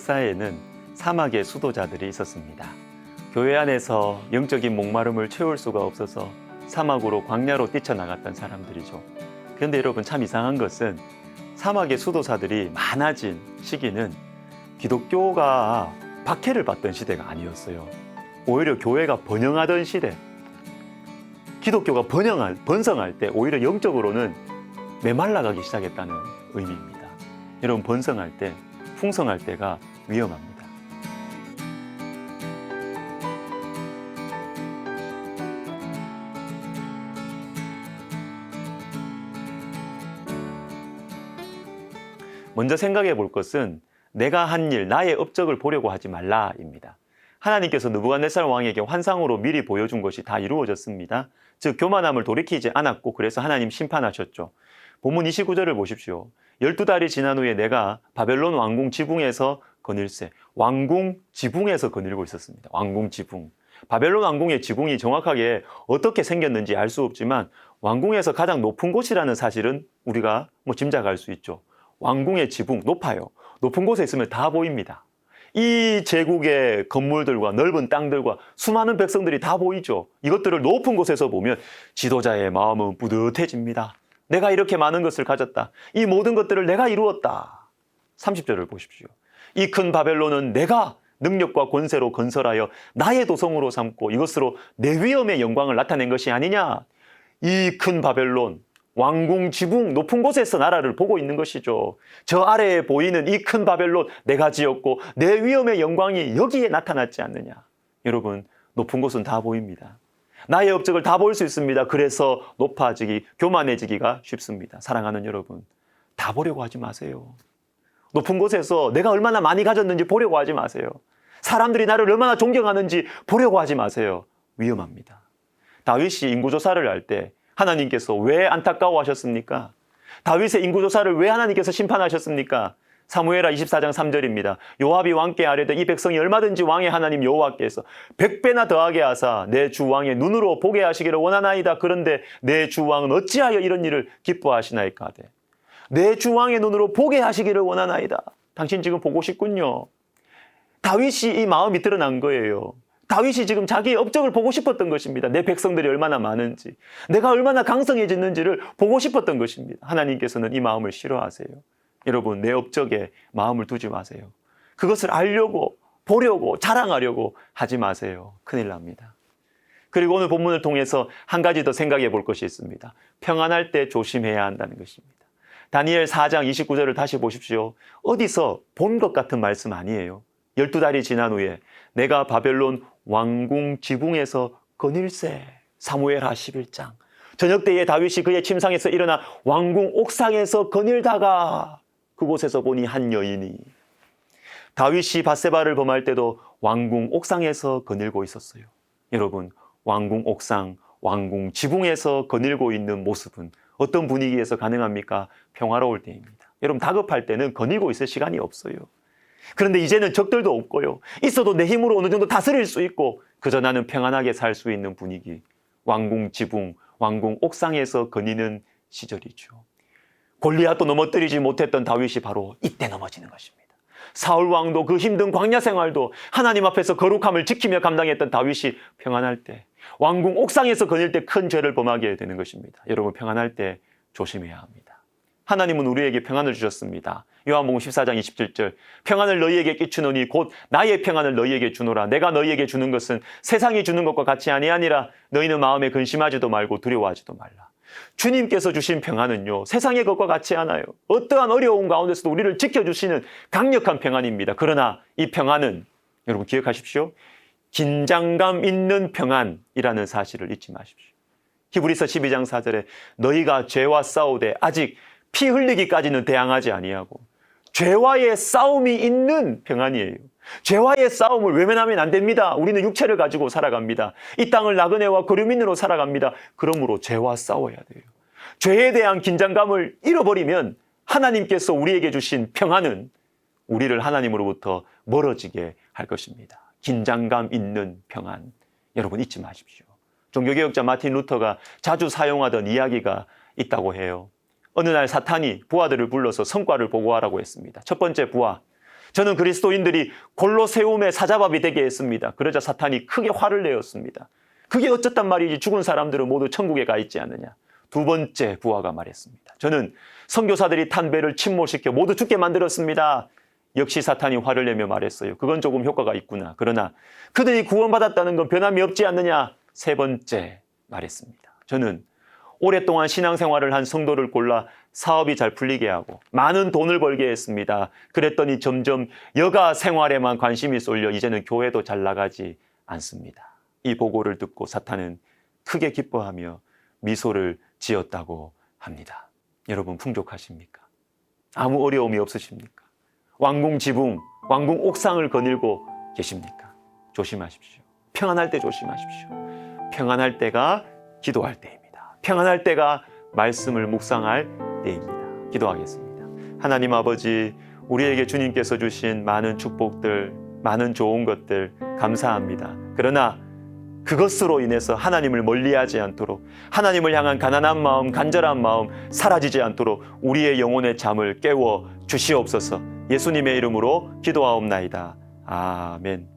역사에는 사막의 수도자들이 있었습니다. 교회 안에서 영적인 목마름을 채울 수가 없어서 사막으로 광야로 뛰쳐나갔던 사람들이죠. 그런데 여러분, 참 이상한 것은 사막의 수도사들이 많아진 시기는 기독교가 박해를 받던 시대가 아니었어요. 오히려 교회가 번영하던 시대, 기독교가 번성할 때 오히려 영적으로는 메말라가기 시작했다는 의미입니다. 여러분, 번성할 때, 풍성할 때가 위험합니다. 먼저 생각해 볼 것은 내가 한 일, 나의 업적을 보려고 하지 말라입니다. 하나님께서 느부갓네살 왕에게 환상으로 미리 보여준 것이 다 이루어졌습니다. 즉 교만함을 돌이키지 않았고, 그래서 하나님 심판하셨죠. 본문 29절을 보십시오. 12달이 지난 후에 내가 바벨론 왕궁 지붕에서 거닐세. 왕궁 지붕에서 거닐고 있었습니다. 왕궁 지붕. 바벨론 왕궁의 지붕이 정확하게 어떻게 생겼는지 알 수 없지만 왕궁에서 가장 높은 곳이라는 사실은 우리가 짐작할 수 있죠. 왕궁의 지붕, 높아요. 높은 곳에 있으면 다 보입니다. 이 제국의 건물들과 넓은 땅들과 수많은 백성들이 다 보이죠. 이것들을 높은 곳에서 보면 지도자의 마음은 뿌듯해집니다. 내가 이렇게 많은 것을 가졌다. 이 모든 것들을 내가 이루었다. 30절을 보십시오. 이 큰 바벨론은 내가 능력과 권세로 건설하여 나의 도성으로 삼고 이것으로 내 위엄의 영광을 나타낸 것이 아니냐. 이 큰 바벨론, 왕궁 지붕 높은 곳에서 나라를 보고 있는 것이죠. 저 아래에 보이는 이 큰 바벨론, 내가 지었고 내 위엄의 영광이 여기에 나타났지 않느냐. 여러분, 높은 곳은 다 보입니다. 나의 업적을 다 볼 수 있습니다. 그래서 높아지기, 교만해지기가 쉽습니다. 사랑하는 여러분, 다 보려고 하지 마세요. 높은 곳에서 내가 얼마나 많이 가졌는지 보려고 하지 마세요. 사람들이 나를 얼마나 존경하는지 보려고 하지 마세요. 위험합니다. 다윗이 인구조사를 할 때 하나님께서 왜 안타까워하셨습니까? 다윗의 인구조사를 왜 하나님께서 심판하셨습니까? 사무엘하 24장 3절입니다. 요압이 왕께 아뢰되 이 백성이 얼마든지 왕의 하나님 여호와께서 100배나 더하게 하사 내 주 왕의 눈으로 보게 하시기를 원하나이다. 그런데 내 주 왕은 어찌하여 이런 일을 기뻐하시나이까 하되 내 주 왕의 눈으로 보게 하시기를 원하나이다. 당신 지금 보고 싶군요. 다윗이 이 마음이 드러난 거예요. 다윗이 지금 자기의 업적을 보고 싶었던 것입니다. 내 백성들이 얼마나 많은지, 내가 얼마나 강성해졌는지를 보고 싶었던 것입니다. 하나님께서는 이 마음을 싫어하세요. 여러분, 내 업적에 마음을 두지 마세요. 그것을 알려고, 보려고, 자랑하려고 하지 마세요. 큰일 납니다. 그리고 오늘 본문을 통해서 한 가지 더 생각해 볼 것이 있습니다. 평안할 때 조심해야 한다는 것입니다. 다니엘 4장 29절을 다시 보십시오. 어디서 본 것 같은 말씀 아니에요. 12달이 지난 후에 내가 바벨론 왕궁 지붕에서 거닐세. 사무엘하 11장. 저녁 때에 다윗이 그의 침상에서 일어나 왕궁 옥상에서 거닐다가 그곳에서 보니 한 여인이. 다윗이 밧세바를 범할 때도 왕궁 옥상에서 거닐고 있었어요. 여러분, 왕궁 옥상, 왕궁 지붕에서 거닐고 있는 모습은 어떤 분위기에서 가능합니까? 평화로울 때입니다. 여러분, 다급할 때는 거닐고 있을 시간이 없어요. 그런데 이제는 적들도 없고요. 있어도 내 힘으로 어느 정도 다스릴 수 있고 그저 나는 평안하게 살 수 있는 분위기. 왕궁 지붕, 왕궁 옥상에서 거니는 시절이죠. 골리앗도 넘어뜨리지 못했던 다윗이 바로 이때 넘어지는 것입니다. 사울 왕도 그 힘든 광야 생활도 하나님 앞에서 거룩함을 지키며 감당했던 다윗이 평안할 때, 왕궁 옥상에서 거닐 때 큰 죄를 범하게 되는 것입니다. 여러분, 평안할 때 조심해야 합니다. 하나님은 우리에게 평안을 주셨습니다. 요한복음 14장 27절. 평안을 너희에게 끼치노니 곧 나의 평안을 너희에게 주노라. 내가 너희에게 주는 것은 세상이 주는 것과 같이 아니하니라. 너희는 마음에 근심하지도 말고 두려워하지도 말라. 주님께서 주신 평안은요, 세상의 것과 같지 않아요. 어떠한 어려움 가운데서도 우리를 지켜주시는 강력한 평안입니다. 그러나 이 평안은 여러분 기억하십시오. 긴장감 있는 평안이라는 사실을 잊지 마십시오. 히브리서 12장 4절에 너희가 죄와 싸우되 아직 피 흘리기까지는 대항하지 아니하고, 죄와의 싸움이 있는 평안이에요. 죄와의 싸움을 외면하면 안 됩니다. 우리는 육체를 가지고 살아갑니다. 이 땅을 나그네와 거류민으로 살아갑니다. 그러므로 죄와 싸워야 돼요. 죄에 대한 긴장감을 잃어버리면 하나님께서 우리에게 주신 평안은 우리를 하나님으로부터 멀어지게 할 것입니다. 긴장감 있는 평안. 여러분, 잊지 마십시오. 종교개혁자 마틴 루터가 자주 사용하던 이야기가 있다고 해요. 어느 날 사탄이 부하들을 불러서 성과를 보고하라고 했습니다. 첫 번째 부하, 저는 그리스도인들이 골로세움의 사자밥이 되게 했습니다. 그러자 사탄이 크게 화를 내었습니다. 그게 어쨌단 말이지, 죽은 사람들은 모두 천국에 가 있지 않느냐. 두 번째 부하가 말했습니다. 저는 선교사들이 탄 배를 침몰시켜 모두 죽게 만들었습니다. 역시 사탄이 화를 내며 말했어요. 그건 조금 효과가 있구나. 그러나 그들이 구원받았다는 건 변함이 없지 않느냐. 세 번째 말했습니다. 저는 오랫동안 신앙생활을 한 성도를 골라 사업이 잘 풀리게 하고 많은 돈을 벌게 했습니다. 그랬더니 점점 여가 생활에만 관심이 쏠려 이제는 교회도 잘 나가지 않습니다. 이 보고를 듣고 사탄은 크게 기뻐하며 미소를 지었다고 합니다. 여러분, 풍족하십니까? 아무 어려움이 없으십니까? 왕궁 지붕, 왕궁 옥상을 거닐고 계십니까? 조심하십시오. 평안할 때 조심하십시오. 평안할 때가 기도할 때입니다. 평안할 때가 말씀을 묵상할 때입니다. 기도하겠습니다. 하나님 아버지, 우리에게 주님께서 주신 많은 축복들, 많은 좋은 것들 감사합니다. 그러나 그것으로 인해서 하나님을 멀리하지 않도록, 하나님을 향한 가난한 마음, 간절한 마음 사라지지 않도록 우리의 영혼의 잠을 깨워 주시옵소서. 예수님의 이름으로 기도하옵나이다. 아멘.